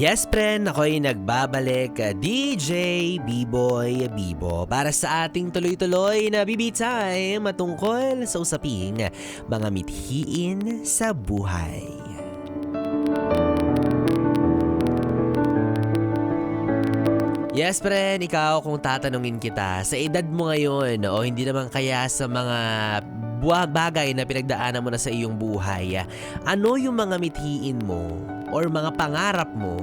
Yes, friend, ako'y nagbabalik, DJ B-Boy Bibo para sa ating tuloy-tuloy na BB Time matungkol sa usaping mga mithiin sa buhay. Yes, friend, ikaw kung tatanungin kita, sa edad mo ngayon o hindi naman kaya sa mga bagay na pinagdaanan mo na sa iyong buhay, ano yung mga mithiin mo or mga pangarap mo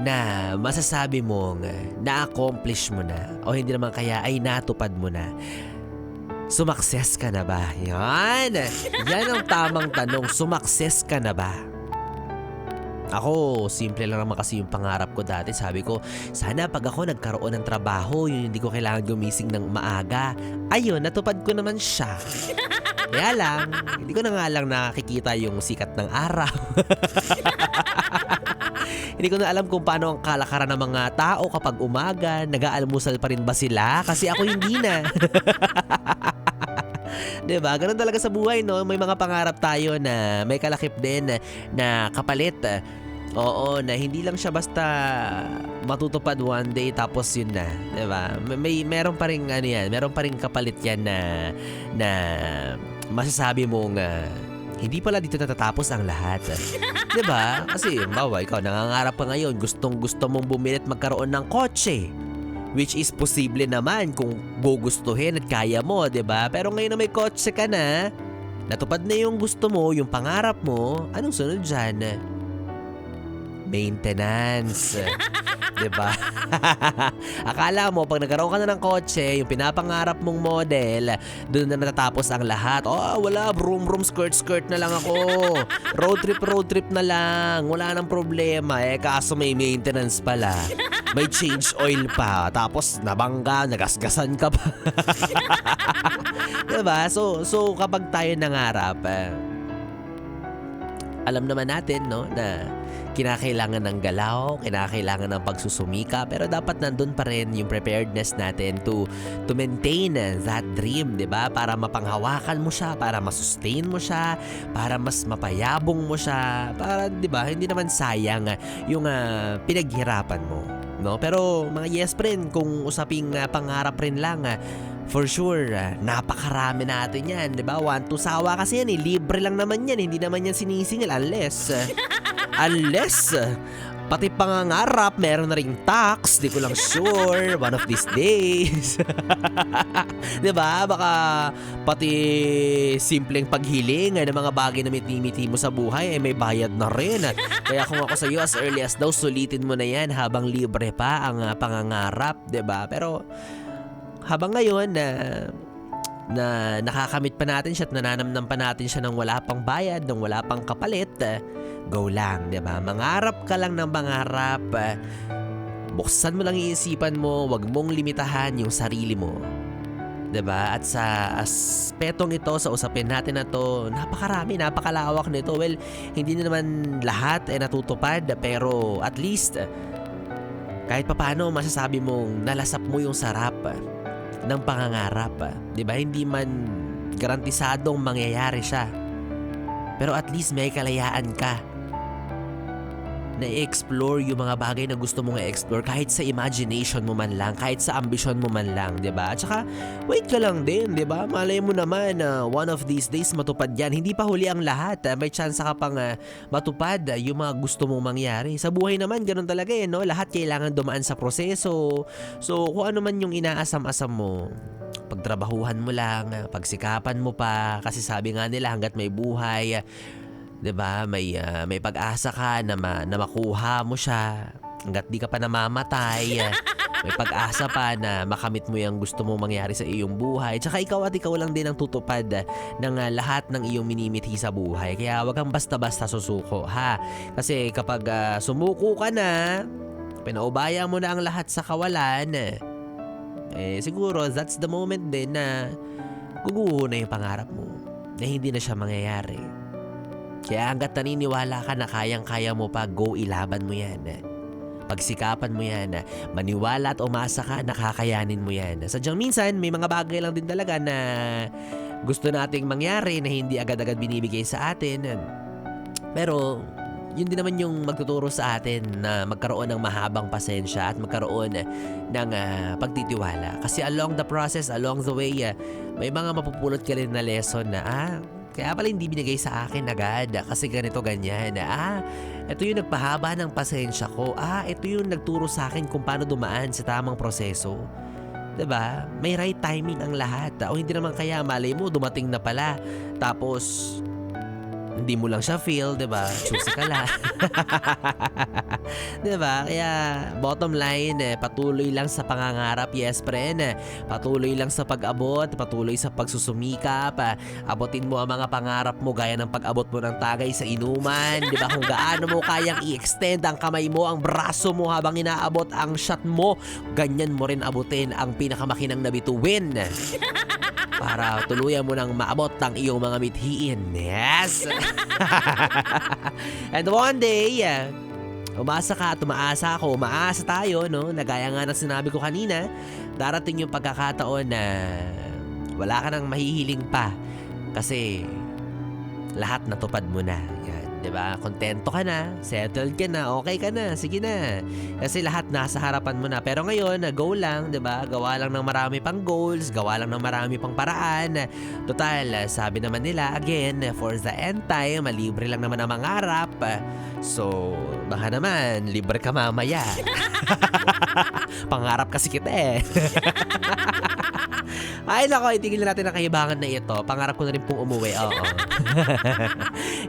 na masasabi mong na-accomplish mo na o hindi naman kaya ay natupad mo na? Sumakses ka na ba? Yan ang tamang tanong. Sumakses ka na ba? Ako, simple lang naman kasi yung pangarap ko dati. Sabi ko, sana pag ako nagkaroon ng trabaho, yun hindi ko kailangan gumising ng maaga. Ayun, natupad ko naman siya. Kaya lang, hindi ko na nga lang nakikita yung sikat ng araw. Hindi ko na alam kung paano ang kalakaran ng mga tao kapag umaga. Nag-aalmusal pa rin ba sila? Kasi ako hindi na. Diba? Ganun talaga sa buhay, no? May mga pangarap tayo na may kalakip din na kapalit. Oo, na hindi lang siya basta matutupad one day tapos yun na. Diba? Meron pa rin meron pa rin kapalit yan na masasabi mong hindi pala dito natatapos ang lahat. Diba? Kasi, bawa, ikaw nangangarap ka ngayon, gustong-gusto mong bumili at magkaroon ng kotse. Which is posible naman kung gugustuhin at kaya mo, 'di ba? Pero ngayon na may kotse ka na, natupad na yung gusto mo, yung pangarap mo, anong sunod diyan? Maintenance. 'Di ba? Akala mo pag nagkaroon ka na ng kotse, yung pinapangarap mong model, doon na natatapos ang lahat. Oh, wala, vroom skirt na lang ako. Road trip na lang. Wala nang problema. Kaso may maintenance pala. May change oil pa. Tapos nabangga, nagasgasan ka pa. Diba? So kapag tayo nangarap, alam naman natin, no, na kinakailangan ng galaw, kinakailangan ng pagsusumika, pero dapat nandun pa rin yung preparedness natin to maintain that dream, 'di ba? Para mapanghawakan mo siya, para masustain mo siya, para mas mapayabong mo siya, para 'di ba, hindi naman sayang yung pinaghirapan mo, no? Pero mga yes friend, kung usaping pangarap rin lang, for sure, napakarami natin yan, di ba? 1, 2 sawa kasi yan libre lang naman yan, hindi naman yan sinisingil unless pati pangangarap, meron na ring tax, di ko lang sure, one of these days. Di ba? Baka pati simpleng paghiling ng mga bagay na miti mo sa buhay, may bayad na rin. Kaya kung ako sa iyo, as early as daw, sulitin mo na yan habang libre pa ang pangangarap, di ba? Pero habang ngayon na nakakamit pa natin siya at nananamnam pa natin siya ng wala pang bayad, ng wala pang kapalit, go lang, di ba? Mangarap ka lang ng mangarap. Buksan mo lang iisipan mo, wag mong limitahan yung sarili mo. Di ba? At sa aspetong ito, sa usapin natin na to, napakarami, napakalawak nito. Well, hindi na naman lahat natutupad, pero at least kahit papaano masasabi mong nalasap mo yung sarap ng pangangarap, 'di ba? Hindi man garantisadong mangyayari siya. Pero at least may kalayaan ka na i-explore yung mga bagay na gusto mong i-explore kahit sa imagination mo man lang, kahit sa ambisyon mo man lang, 'di ba? At saka wait ka lang din, 'di ba? Malay mo naman one of these days matupad 'yan. Hindi pa huli ang lahat. May chance ka pang matupad yung mga gusto mong mangyari. Sa buhay naman ganun talaga no? Lahat kailangan dumaan sa proseso. So kung ano man yung inaasam-asam mo, pagtrabahuhan mo lang, pagsikapan mo pa, kasi sabi nga nila hangga't may buhay, 'di ba? May pag-asa ka na makuha mo siya hangga't di ka pa namamatay. May pag-asa pa na makamit mo yung gusto mong mangyari sa iyong buhay. Tsaka ikaw lang din ang tutupad ng lahat ng iyong minimithi sa buhay. Kaya wag kang basta-basta susuko, ha? Kasi kapag sumuko ka na, pinaubaya mo na ang lahat sa kawalan, siguro that's the moment din na guguho na yung pangarap mo na hindi na siya mangyayari. Kaya hanggat naniniwala ka na kayang-kaya mo pa, go, ilaban mo yan. Pagsikapan mo yan. Maniwala at umasa ka, nakakayanin mo yan. Sadyang minsan, may mga bagay lang din talaga na gusto nating mangyari na hindi agad-agad binibigay sa atin. Pero yun din naman yung magtuturo sa atin na magkaroon ng mahabang pasensya at magkaroon ng pagtitiwala. Kasi along the process, along the way, may mga mapupulot ka rin na lesson na, kaya pala hindi binigay sa akin agad kasi ganito ganyan. Ito yung nagpahaba ng pasensya ko. Ito yung nagturo sa akin kung paano dumaan sa tamang proseso. 'Di ba? May right timing ang lahat. O hindi naman kaya malay mo dumating na pala. Tapos hindi mo lang siya feel, 'di ba? Choosy ka lang. 'Di ba? Kaya bottom line, patuloy lang sa pangangarap, yes friend. Patuloy lang sa pag-abot, patuloy sa pagsusumikap. Abutin mo ang mga pangarap mo gaya ng pag-abot mo ng tagay sa inuman, 'di ba? Kung gaano mo kayang i-extend ang kamay mo, ang braso mo habang inaabot ang shot mo, ganyan mo rin abutin ang pinakamakinang na bituin. Para tuluyan mo nang maabot ang iyong mga mithiin. Yes! And one day, umasa ka at umaasa ako, umaasa tayo, no? Nagaya nga ng sinabi ko kanina, darating yung pagkakataon na wala ka nang mahihiling pa. Kasi lahat natupad mo na. Yan, 'di ba? Kontento ka na, settled ka na, okay ka na, sige na. Kasi lahat nasa harapan mo na. Pero ngayon, go lang, 'di ba? Gawa lang ng marami pang goals, gawa lang ng marami pang paraan. Total, sabi naman nila, again, for the end time, libre lang naman ang mangarap. So, baka naman, libre ka mamaya. Pangarap kasi kita eh. Ay nako, itigil na natin ang kahibangan na ito. Pangarap ko na rin pong umuwi. Oo.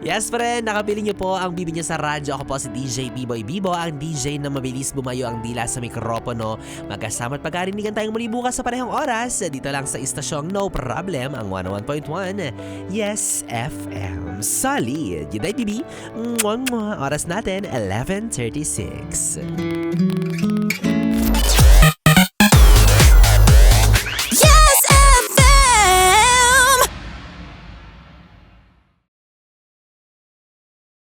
Yes friend, nakapili niyo po ang bibi niyo sa radyo. Ako po si DJ B-Boy Bibo, ang DJ na mabilis bumayo ang dila sa mikropono. Magkasama at pagkarinigan tayong muli bukas sa parehong oras. Dito lang sa istasyong No Problem, ang 101.1 Yes FM. Solid! Yun ay bibi. Oras natin, 11:36.